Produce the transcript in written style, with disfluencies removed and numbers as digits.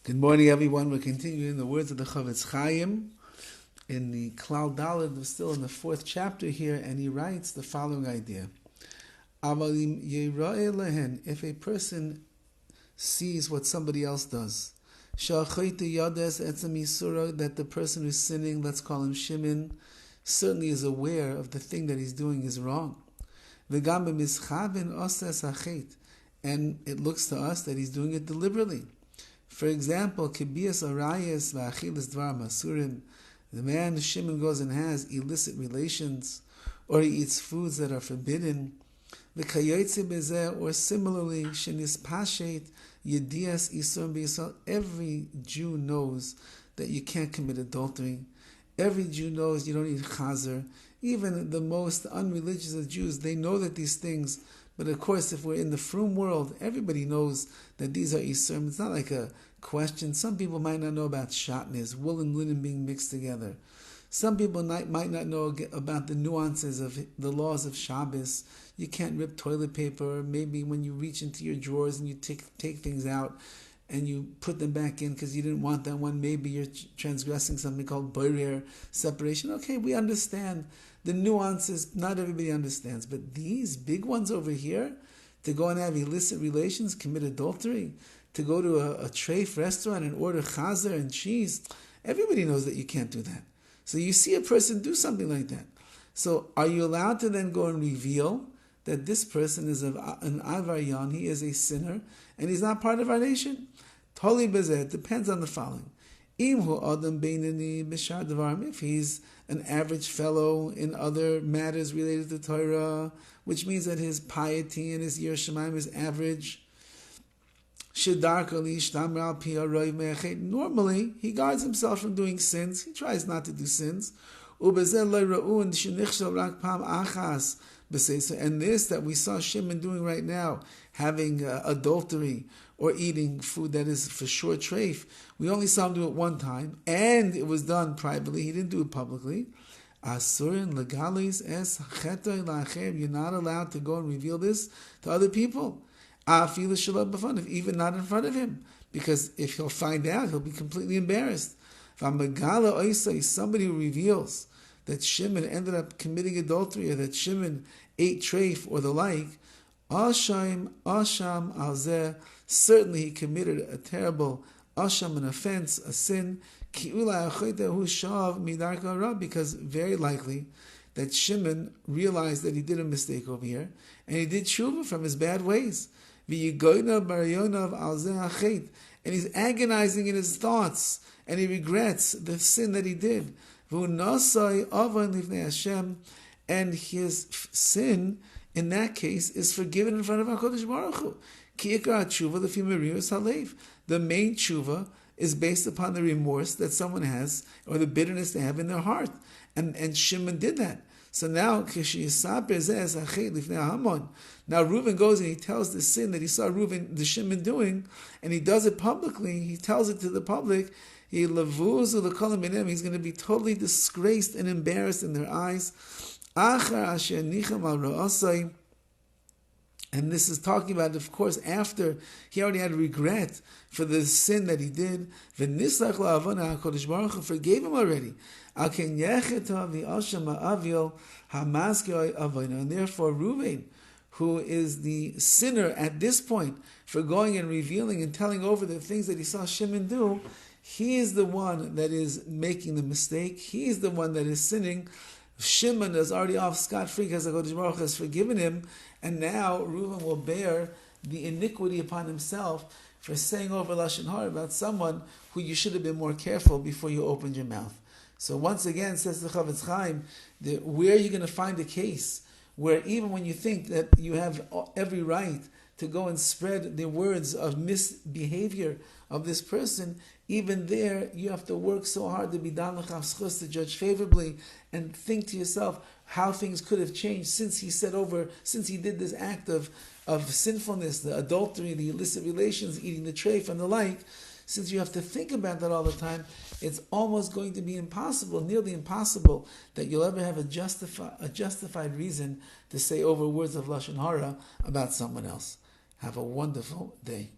Good morning, everyone. We're continuing the words of the CHOFETZ CHAIM in the Klal Dovid. We're still in the 4th chapter here, and he writes the following idea. If a person sees what somebody else does, that the person who's sinning, let's call him Shimon, certainly is aware of the thing that he's doing is wrong. And it looks to us that he's doing it deliberately. For example, kibias arayas v'achilas dvar masurim. The man Shimon goes and has illicit relations, or he eats foods that are forbidden. V'kayotze bezeh, or similarly, shenis pashet yedias isur b'yisrael. Every Jew knows that you can't commit adultery. Every Jew knows you don't eat chazer. Even the most unreligious of Jews, they know that these things. But of course, if we're in the frum world, everybody knows that these are isurim. It's not like a question. Some people might not know about shatnez, wool and linen being mixed together. Some people might not know about the nuances of the laws of Shabbos. You can't rip toilet paper. Maybe when you reach into your drawers and you take things out and you put them back in because you didn't want that one, maybe you're transgressing something called borer, separation. Okay, we understand the nuances. Not everybody understands. But these big ones over here, to go and have illicit relations, commit adultery, to go to a treif restaurant and order chazer and cheese, everybody knows that you can't do that. So you see a person do something like that. So are you allowed to then go and reveal that this person is an avaryan, he is a sinner, and he's not part of our nation? Totally bezeh. It depends on the following. If he's an average fellow in other matters related to Torah, which means that his piety and his Yirah Shamayim is average. Normally, he guards himself from doing sins. He tries not to do sins. And this that we saw Shimon doing right now, having adultery or eating food that is for sure treif, we only saw him do it one time, and it was done privately. He didn't do it publicly. Asurin legalis es chetoy la'achem. You're not allowed to go and reveal this to other people. Even not in front of him, because if he'll find out, he'll be completely embarrassed. Somebody who reveals that Shimon ended up committing adultery, or that Shimon ate treif or the like, asham alzeh, certainly he committed a terrible asham, an offense, a sin, because very likely that Shimon realized that he did a mistake over here, and he did tshuva from his bad ways. And he's agonizing in his thoughts, and he regrets the sin that he did. And his sin, in that case, is forgiven in front of HaKadosh Baruch Hu. The main tshuva is based upon the remorse that someone has, or the bitterness they have in their heart. And Shimon did that. So now, now Reuven goes and he tells the sin that he saw the Shimon doing, and he does it publicly. He tells it to the public. He's going to be totally disgraced and embarrassed in their eyes. And this is talking about, of course, after he already had regret for the sin that he did. HaKadosh Baruch Hu forgave him already. And therefore Reuven, who is the sinner at this point for going and revealing and telling over the things that he saw Shimon do, he is the one that is making the mistake. He is the one that is sinning. Shimon is already off scot-free because HaKadosh Baruch Hu has forgiven him, and now Reuven will bear the iniquity upon himself for saying over Lashon Hara about someone who you should have been more careful before you opened your mouth. So once again, says the CHOFETZ CHAIM, where are you going to find a case where even when you think that you have every right to go and spread the words of misbehavior of this person, even there you have to work so hard to be dan l'chav schus, to judge favorably, and think to yourself how things could have changed since he did this act of sinfulness, the adultery, the illicit relations, eating the treif and the like. Since you have to think about that all the time, it's almost going to be impossible, nearly impossible, that you'll ever have a justified reason to say over words of Lashon Hara about someone else. Have a wonderful day.